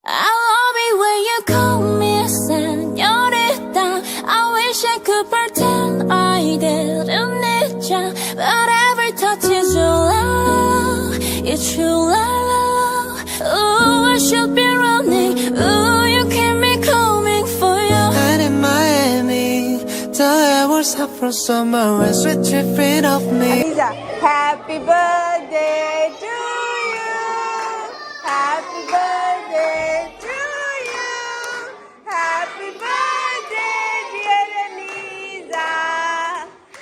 I love it when you call me a señorita. I wish I could pretend I didn't need ya, but every touch is your love, it's true love. Ooh, I should be running. Ooh, you keep me coming for you. And in Miami, the air was hot from summer, a sweet dripping off me. Lisa, happy birthday to you. Happy birthday to you. Happy birthday, dear Lisa.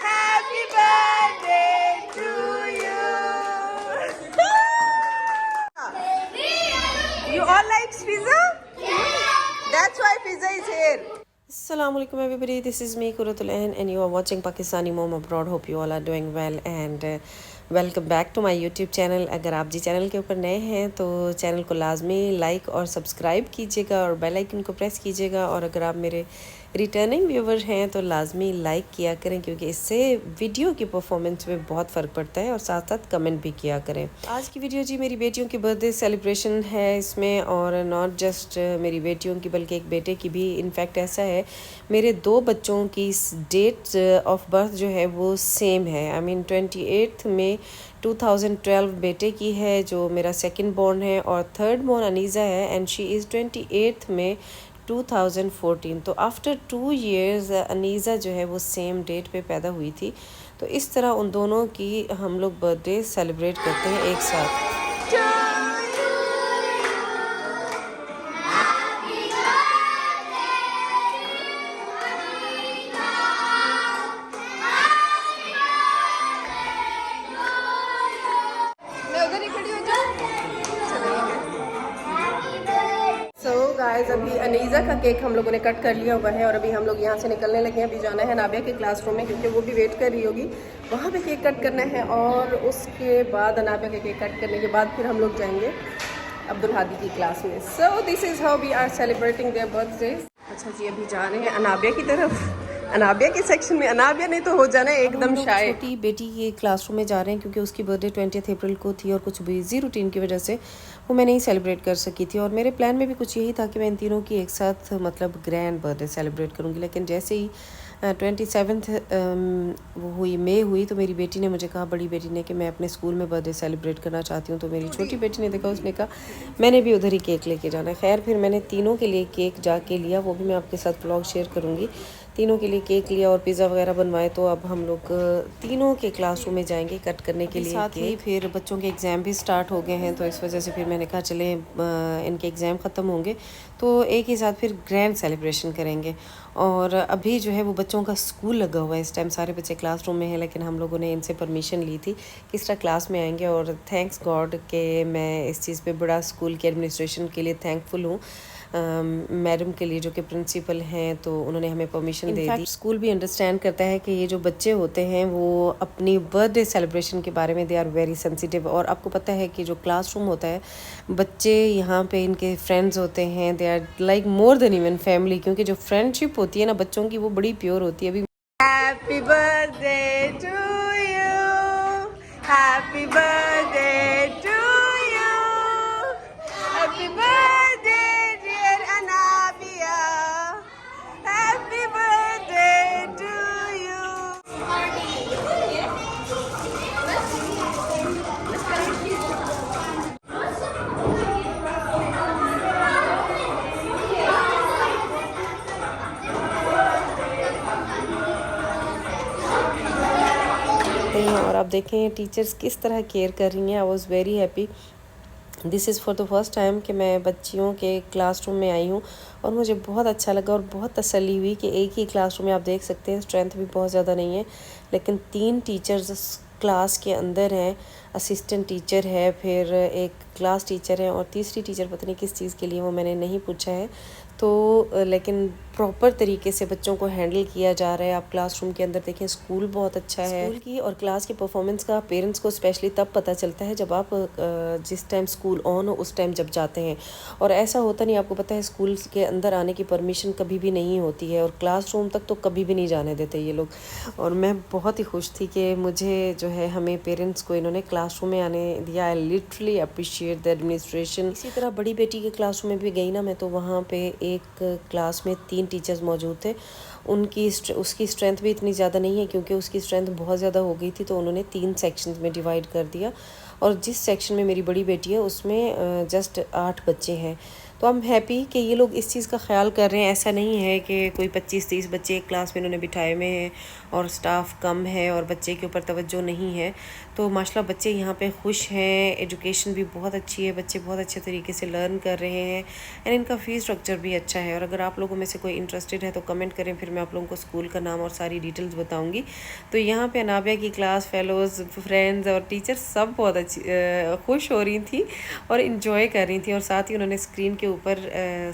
Happy birthday to you. You all like pizza? That's why pizza is here. Assalamualaikum everybody, this is me Quratul Ain and you are watching Pakistani Mom Abroad. Hope you all are doing well and welcome back to my YouTube channel. अगर आप जी channel के ऊपर नए हैं तो channel को लाजमी like और सब्सक्राइब कीजिएगा और बेल आइकन को प्रेस कीजिएगा, और अगर आप मेरे रिटर्निंग व्यूवर हैं तो लाजमी लाइक किया करें क्योंकि इससे वीडियो की परफॉर्मेंस में बहुत फ़र्क पड़ता है, और साथ साथ कमेंट भी किया करें। आज की वीडियो जी मेरी बेटियों की बर्थडे सेलिब्रेशन है इसमें, और नॉट जस्ट मेरी बेटियों की बल्कि एक बेटे की भी। इनफैक्ट ऐसा है मेरे दो बच्चों की डेट ऑफ बर्थ जो है वो सेम है। आई मीन 28 में 2012 बेटे की है जो मेरा सेकंड बॉर्न है, और थर्ड बॉर्न अनीज़ा है एंड शी इज़ 28 में 2014। तो आफ्टर 2 years अनीज़ा जो है वो सेम डेट पे पैदा हुई थी। तो इस तरह उन दोनों की हम लोग बर्थडे सेलिब्रेट करते हैं एक साथ। गाइस अभी अनीज़ा का केक हम लोगों ने कट कर लिया हुआ है और अभी हम लोग यहाँ से निकलने लगे हैं। अभी जाना है नाबिया के क्लासरूम में क्योंकि वो भी वेट कर रही होगी, वहाँ पे केक कट करना है, और उसके बाद नाबिया के केक कट करने के बाद फिर हम लोग जाएंगे अब्दुल हादी की क्लास में। So this is how we are celebrating their birthday. अच्छा जी, अभी जा रहे हैं अनाबिया की तरफ, अनाबिया के सेक्शन में। अनाबिया नहीं तो हो जाना एकदम शाय। छोटी बेटी के क्लासरूम में जा रहे हैं क्योंकि उसकी बर्थडे 20 अप्रैल को थी और कुछ बिजी रूटीन की वजह से वो मैं नहीं सेलिब्रेट कर सकी थी, और मेरे प्लान में भी कुछ यही था कि मैं इन तीनों की एक साथ मतलब ग्रैंड बर्थडे सेलिब्रेट करूँगी। लेकिन जैसे ही 27 वो हुई मई हुई तो मेरी बेटी ने मुझे कहा, बड़ी बेटी ने, कि मैं अपने स्कूल में बर्थडे सेलिब्रेट करना चाहती हूँ। तो मेरी छोटी बेटी ने देखा, उसने कहा मैंने भी उधर ही केक लेके जाना है। खैर फिर मैंने तीनों के लिए केक जाके लिया, वो भी मैं आपके साथ व्लॉग शेयर करूँगी। तीनों के लिए केक लिया और पिज़्ज़ा वगैरह बनवाए। तो अब हम लोग तीनों के क्लासरूम में जाएंगे कट करने के लिए। साथ ही फिर बच्चों के एग्ज़ाम भी स्टार्ट हो गए हैं, तो इस वजह से फिर मैंने कहा चले इनके एग्ज़ाम ख़त्म होंगे तो एक ही साथ फिर ग्रैंड सेलिब्रेशन करेंगे। और अभी जो है वो बच्चों का स्कूल लगा हुआ है, इस टाइम सारे बच्चे क्लासरूम में हैं, लेकिन हम लोगों ने इनसे परमिशन ली थी कि इस तरह क्लास में आएंगे। और थैंक्स गॉड कि मैं इस चीज़ पे बड़ा स्कूल के एडमिनिस्ट्रेशन के लिए थैंकफुल हूँ, मैडम के लिए जो कि प्रिंसिपल हैं, तो उन्होंने हमें परमिशन दे दी। स्कूल भी अंडरस्टैंड करता है कि ये जो बच्चे होते हैं वो अपनी बर्थडे सेलिब्रेशन के बारे में दे आर वेरी सेंसिटिव। और आपको पता है कि जो क्लासरूम होता है, बच्चे यहाँ पे इनके फ्रेंड्स होते हैं, they are like more than even family, क्योंकि जो फ्रेंडशिप होती है ना बच्चों की वो बड़ी प्योर होती है। अभी happy birthday to you, happy birthday to you, happy birthday dear Anabia, happy birthday to you. और आप देखें टीचर्स किस तरह केयर कर रही हैं। I was very happy. This is for the first time कि मैं बच्चियों के क्लासरूम में आई हूँ, और मुझे बहुत अच्छा लगा और बहुत तसल्ली हुई कि एक ही क्लासरूम में आप देख सकते हैं स्ट्रेंथ भी बहुत ज़्यादा नहीं है, लेकिन 3 टीचर्स क्लास के अंदर हैं। असिस्टेंट टीचर है, फिर एक क्लास टीचर है, और तीसरी टीचर पता नहीं किस चीज़ के लिए वो मैंने नहीं पूछा है। तो लेकिन प्रॉपर तरीके से बच्चों को हैंडल किया जा रहा है। आप क्लासरूम के अंदर देखें, स्कूल बहुत अच्छा है। स्कूल की और क्लास की परफॉर्मेंस का पेरेंट्स को स्पेशली तब पता चलता है जब आप जिस टाइम स्कूल ऑन हो उस टाइम जब जाते हैं, और ऐसा होता नहीं। आपको पता है स्कूल के अंदर आने की परमिशन कभी भी नहीं होती है, और क्लासरूम तक तो कभी भी नहीं जाने देते ये लोग। और मैं बहुत ही खुश थी कि मुझे जो है हमें पेरेंट्स को इन्होंने क्लासरूम में आने दिया। I literally appreciate appreciate the administration. इसी तरह बड़ी बेटी के क्लासरूम में भी गई ना मैं, तो वहाँ पे एक क्लास में 3 टीचर्स मौजूद थे। उसकी स्ट्रेंथ भी इतनी ज़्यादा नहीं है, क्योंकि उसकी स्ट्रेंथ बहुत ज़्यादा हो गई थी, तो उन्होंने 3 सेक्शंस में डिवाइड कर दिया। और जिस सेक्शन में मेरी बड़ी बेटी है उसमें जस्ट 8 बच्चे हैं। तो आई एम हैप्पी कि ये लोग इस चीज़ का ख्याल कर रहे हैं। ऐसा नहीं है कि कोई 25-30 बच्चे एक क्लास में इन्होंने बिठाए हुए हैं और स्टाफ कम है और बच्चे के ऊपर तवज्जो नहीं है। तो माशाल्लाह बच्चे यहाँ पे खुश हैं, एजुकेशन भी बहुत अच्छी है, बच्चे बहुत अच्छे तरीके से लर्न कर रहे हैं एंड इनका फ़ीस स्ट्रक्चर भी अच्छा है। और अगर आप लोगों में से कोई इंटरेस्टेड है तो कमेंट करें, फिर मैं आप लोगों को स्कूल का नाम और सारी डिटेल्स बताऊँगी। तो यहाँ पर अनाबिया की क्लास, फेलोज़, फ्रेंड्स और टीचर सब बहुत अच्छी खुश हो रही थी और इन्जॉय कर रही थी। और साथ ही उन्होंने स्क्रीन के ऊपर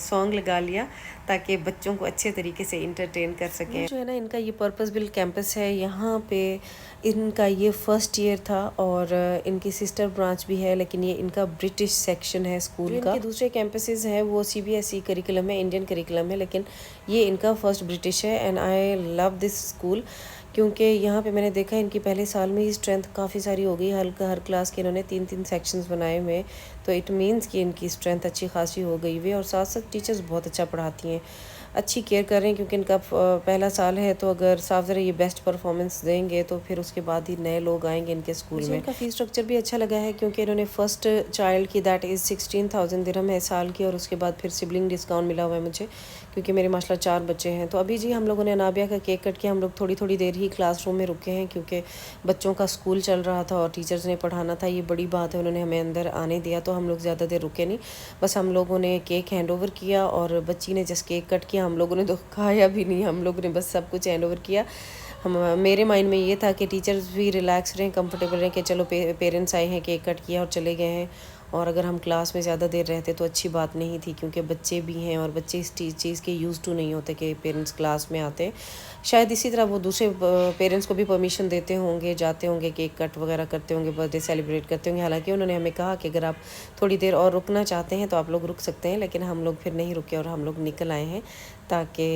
सॉन्ग लगा लिया ताकि बच्चों को अच्छे तरीके से इंटरटेन कर सकें। जो है ना, इनका ये पर्पस बिल्ड कैंपस है, यहाँ पे इनका ये फर्स्ट ईयर था और इनकी सिस्टर ब्रांच भी है, लेकिन ये इनका ब्रिटिश सेक्शन है स्कूल का। इनके दूसरे कैंपसेस हैं वो CBSE करिकुलम है, इंडियन करिकुलम है, लेकिन ये इनका फर्स्ट ब्रिटिश है। And I love this school, क्योंकि यहाँ पे मैंने देखा इनकी पहले साल में ही स्ट्रेंथ काफ़ी सारी हो गई। हर क्लास के इन्होंने 3-3 सेक्शंस बनाए हुए, तो इट मीन्स कि इनकी स्ट्रेंथ अच्छी खासी हो गई हुई। और साथ साथ टीचर्स बहुत अच्छा पढ़ाती हैं, अच्छी केयर कर रहे हैं, क्योंकि इनका पहला साल है। तो अगर साफ ज़रा ये बेस्ट परफॉर्मेंस देंगे तो फिर उसके बाद ही नए लोग आएंगे इनके स्कूल में। इनका फ़ीस स्ट्रक्चर भी अच्छा लगा है, क्योंकि इन्होंने फ़र्स्ट चाइल्ड की दैट इज़ 16,000 दिरहम है साल की, और उसके बाद फिर सिबलिंग डिस्काउंट मिला हुआ है मुझे, क्योंकि मेरे माशाल्लाह 4 बच्चे हैं। तो अभी जी हम लोगों ने अनाबिया का केक कट किया। हम लोग थोड़ी देर ही क्लासरूम में रुके हैं, क्योंकि बच्चों का स्कूल चल रहा था और टीचर्स ने पढ़ाना था, ये बड़ी बात है। उन्होंने हमें अंदर आने दिया, तो हम लोग ज़्यादा देर रुके नहीं। बस हम लोगों ने केक हैंड ओवर किया और बच्ची ने जस्ट केक कट किया। हम लोगों ने तो खाया भी नहीं, हम लोगों ने बस सब कुछ हैंड ओवर किया। मेरे माइंड में ये था कि टीचर्स भी रिलैक्स रहें, कंफर्टेबल रहें कि चलो पेरेंट्स आए हैं, केक कट किया और चले गए हैं। और अगर हम क्लास में ज़्यादा देर रहते तो अच्छी बात नहीं थी, क्योंकि बच्चे भी हैं और बच्चे इस चीज़ के यूज़ टू नहीं होते कि पेरेंट्स क्लास में आते हैं। शायद इसी तरह वो दूसरे पेरेंट्स को भी परमिशन देते होंगे, जाते होंगे, केक कट वगैरह करते होंगे, बर्थडे सेलिब्रेट करते होंगे। हालांकि उन्होंने हमें कहा कि अगर आप थोड़ी देर और रुकना चाहते हैं तो आप लोग रुक सकते हैं, लेकिन हम लोग फिर नहीं रुके और हम लोग निकल आए हैं, ताकि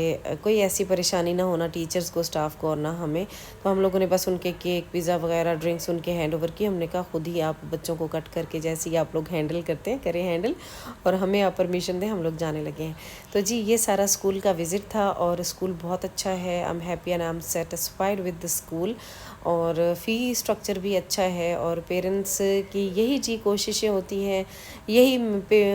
कोई ऐसी परेशानी ना होना टीचर्स को, स्टाफ को और ना हमें। तो हम लोगों ने बस उनके केक, पिज़्ज़ा वगैरह, ड्रिंक्स उनके हैंड ओवर किए। हमने कहा खुद ही आप बच्चों को कट करके जैसे ही आप लोग हैंडल करते हैं करें हैंडल, और हमें आप परमिशन दें, हम लोग जाने लगे हैं। तो जी ये सारा स्कूल का विज़िट था और स्कूल बहुत अच्छा है। I am happy and I am satisfied with the school. और फ़ी स्ट्रक्चर भी अच्छा है और पेरेंट्स की यही जी कोशिशें होती हैं, यही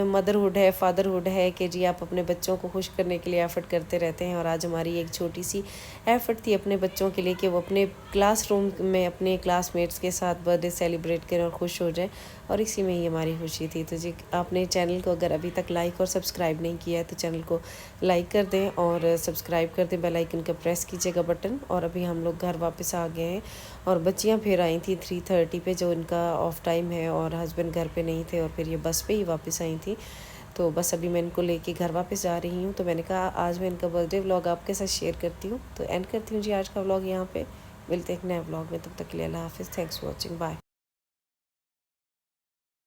मदरहुड है, फादरहुड है कि जी आप अपने बच्चों को खुश करने के लिए एफ़र्ट करते रहते हैं। और आज हमारी एक छोटी सी एफ़र्ट थी अपने बच्चों के लिए कि वो अपने क्लासरूम में अपने क्लासमेट्स के साथ बर्थडे सेलिब्रेट करें और खुश हो जाएं, और इसी में ही हमारी खुशी थी। तो जी आपने चैनल को अगर अभी तक लाइक और सब्सक्राइब नहीं किया है तो चैनल को लाइक कर दें और सब्सक्राइब कर दें, बेल आइकन का प्रेस कीजिएगा बटन। और अभी हम लोग घर वापस आ गए हैं और बच्चियाँ फिर आई थी 3:30 पे, जो इनका ऑफ टाइम है, और हस्बैंड घर पे नहीं थे और फिर ये बस पे ही वापस आई थी। तो बस अभी मैं इनको लेके घर वापस जा रही हूँ। तो मैंने कहा आज मैं इनका बर्थडे व्लॉग आपके साथ शेयर करती हूँ। तो एंड करती हूँ जी आज का व्लॉग यहाँ पे। मिलते हैं एक नए व्लॉग में, तब तक के लिए अल्लाह हाफिज़। Thanks for watching, bye.